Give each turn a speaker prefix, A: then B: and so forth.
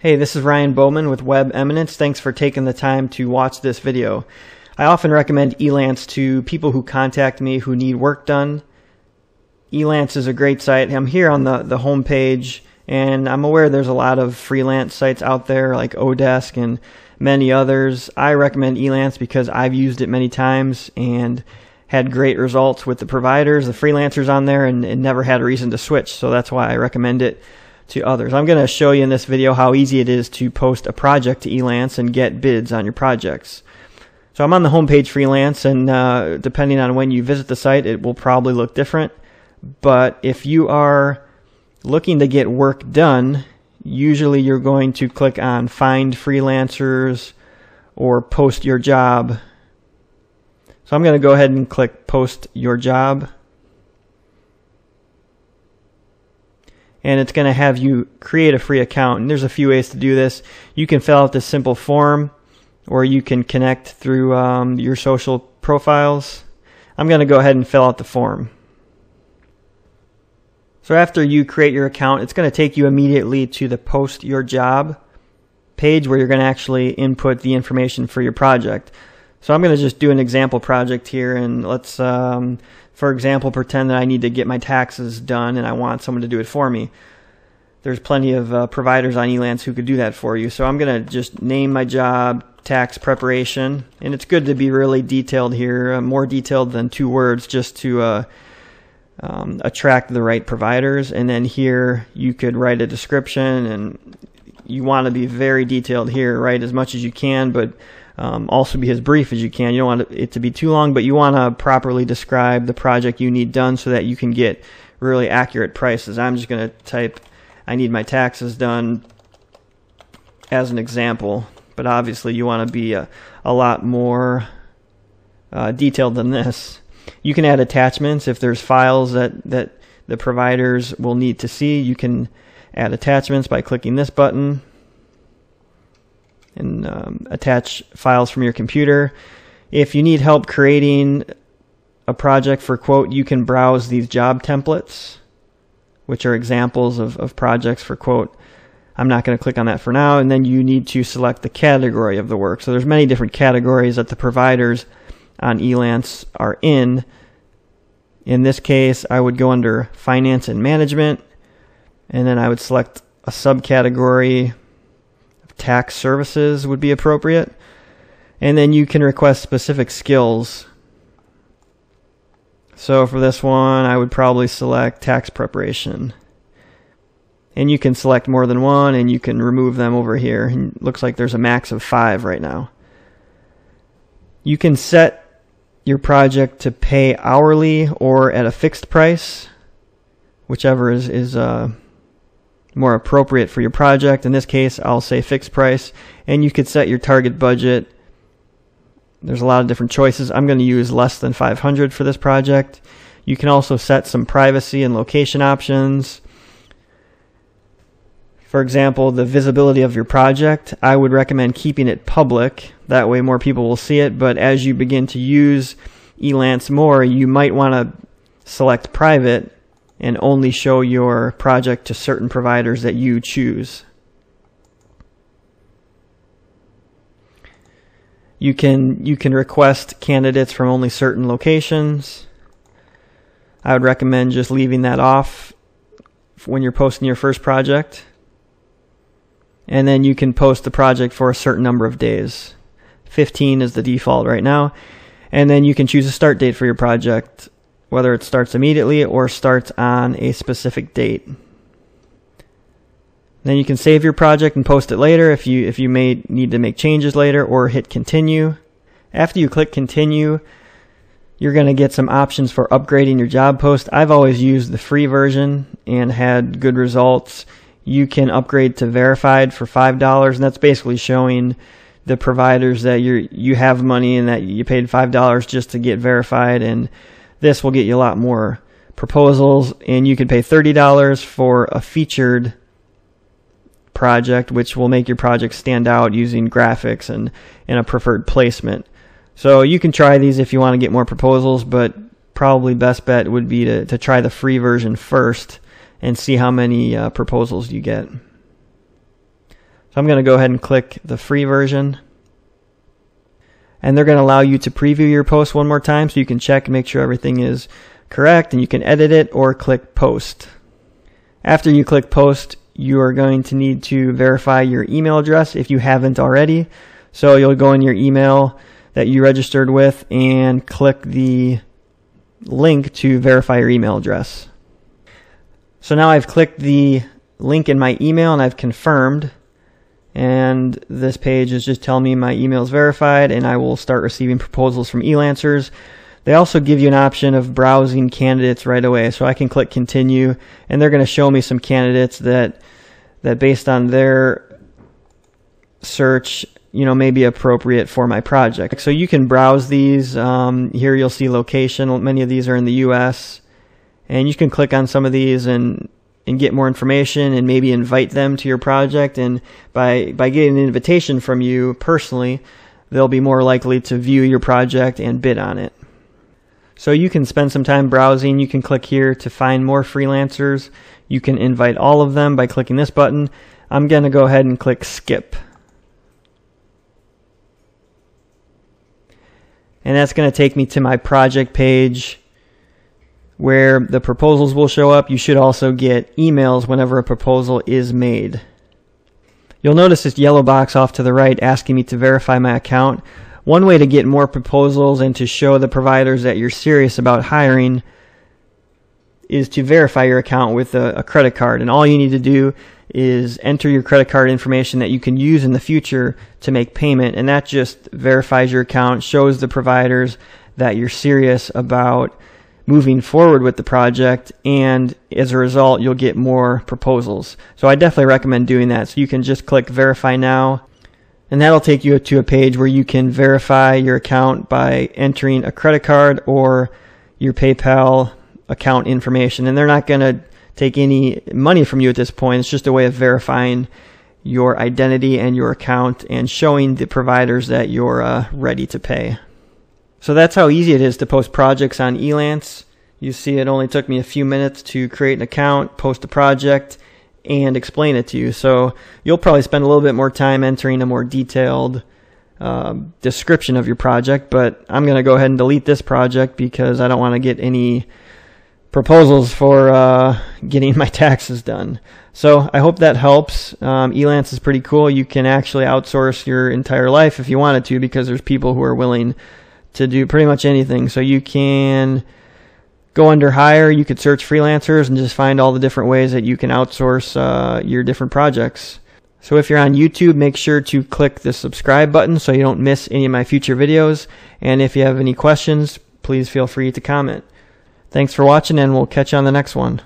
A: Hey, this is Ryan Bowman with Web Eminence. Thanks for taking the time to watch this video. I often recommend Elance to people who contact me who need work done. Elance is a great site. I'm here on the home page, and I'm aware there's a lot of freelance sites out there like Odesk and many others. I recommend Elance because I've used it many times and had great results with the providers, the freelancers on there, and never had a reason to switch. So that's why I recommend it to others. I'm going to show you in this video how easy it is to post a project to Elance and get bids on your projects. So I'm on the homepage for Elance, and depending on when you visit the site, it will probably look different. But if you are looking to get work done, usually you're going to click on Find Freelancers or Post Your Job. So I'm going to go ahead and click Post Your Job. And it's going to have you create a free account. And there's a few ways to do this. You can fill out this simple form, or you can connect through your social profiles. I'm going to go ahead and fill out the form. So after you create your account, it's going to take you immediately to the Post Your Job page where you're going to actually input the information for your project. So I'm going to just do an example project here, and let's, for example, pretend that I need to get my taxes done and I want someone to do it for me. There's plenty of providers on Elance who could do that for you. So I'm going to just name my job tax preparation, and it's good to be really detailed here, more detailed than 2 words, just to attract the right providers. And then here you could write a description, and you want to be very detailed here, write as much as you can, but also be as brief as you can. You don't want it to be too long, but you want to properly describe the project you need done so that you can get really accurate prices. I'm just going to type, I need my taxes done as an example, but obviously you want to be a lot more detailed than this. You can add attachments if there's files that the providers will need to see. You can add attachments by clicking this button and attach files from your computer. If you need help creating a project for quote, you can browse these job templates, which are examples of projects for quote. I'm not going to click on that for now. And then you need to select the category of the work. So there's many different categories that the providers on Elance are in. In this case, I would go under Finance and Management, and then I would select a subcategory. Tax services would be appropriate. And then you can request specific skills. So for this one, I would probably select tax preparation. And you can select more than one, and you can remove them over here. And it looks like there's a max of 5 right now. You can set your project to pay hourly or at a fixed price, whichever is more appropriate for your project. In this case, I'll say fixed price, and you could set your target budget. There's a lot of different choices. I'm going to use less than 500 for this project. You can also set some privacy and location options. For example, the visibility of your project, I would recommend keeping it public. That way more people will see it, but as you begin to use Elance more, you might want to select private and only show your project to certain providers that you choose. You can request candidates from only certain locations. I would recommend just leaving that off when you're posting your first project. And then you can post the project for a certain number of days. 15 is the default right now. And then you can choose a start date for your project, whether it starts immediately or starts on a specific date. Then you can save your project and post it later if you may need to make changes later, or hit continue. After you click continue, you're going to get some options for upgrading your job post. I've always used the free version and had good results. You can upgrade to verified for $5, and that's basically showing the providers that you have money and that you paid $5 just to get verified, and this will get you a lot more proposals. And you can pay $30 for a featured project, which will make your project stand out using graphics and a preferred placement. So you can try these if you want to get more proposals, but probably best bet would be to try the free version first and see how many proposals you get. So I'm going to go ahead and click the free version. And they're going to allow you to preview your post one more time so you can check and make sure everything is correct, and you can edit it or click post. After you click post, you are going to need to verify your email address if you haven't already. So you'll go in your email that you registered with and click the link to verify your email address. So now I've clicked the link in my email and I've confirmed, and this page is just telling me my email is verified and I will start receiving proposals from Elancers. They also give you an option of browsing candidates right away, so I can click continue and they're going to show me some candidates that based on their search, may be appropriate for my project. So you can browse these. Here you'll see location. Many of these are in the US, and you can click on some of these and get more information and maybe invite them to your project. And by getting an invitation from you personally, they'll be more likely to view your project and bid on it. So you can spend some time browsing. You can click here to find more freelancers. You can invite all of them by clicking this button. I'm going to go ahead and click skip. And that's going to take me to my project page where the proposals will show up. You should also get emails whenever a proposal is made. You'll notice this yellow box off to the right asking me to verify my account. One way to get more proposals and to show the providers that you're serious about hiring is to verify your account with a credit card. And all you need to do is enter your credit card information that you can use in the future to make payment, and that just verifies your account, shows the providers that you're serious about moving forward with the project, and as a result you'll get more proposals. So I definitely recommend doing that. So you can just click verify now, and that'll take you to a page where you can verify your account by entering a credit card or your PayPal account information, and they're not going to take any money from you at this point. It's just a way of verifying your identity and your account and showing the providers that you're ready to pay. So that's how easy it is to post projects on Elance. You see, it only took me a few minutes to create an account, post a project, and explain it to you. So you'll probably spend a little bit more time entering a more detailed description of your project, but I'm going to go ahead and delete this project because I don't want to get any proposals for getting my taxes done. So I hope that helps. Elance is pretty cool. You can actually outsource your entire life if you wanted to, because there's people who are willing to do pretty much anything. So you can go under hire, you could search freelancers and just find all the different ways that you can outsource your different projects. So if you're on YouTube, make sure to click the subscribe button so you don't miss any of my future videos. And if you have any questions, please feel free to comment. Thanks for watching, and we'll catch you on the next one.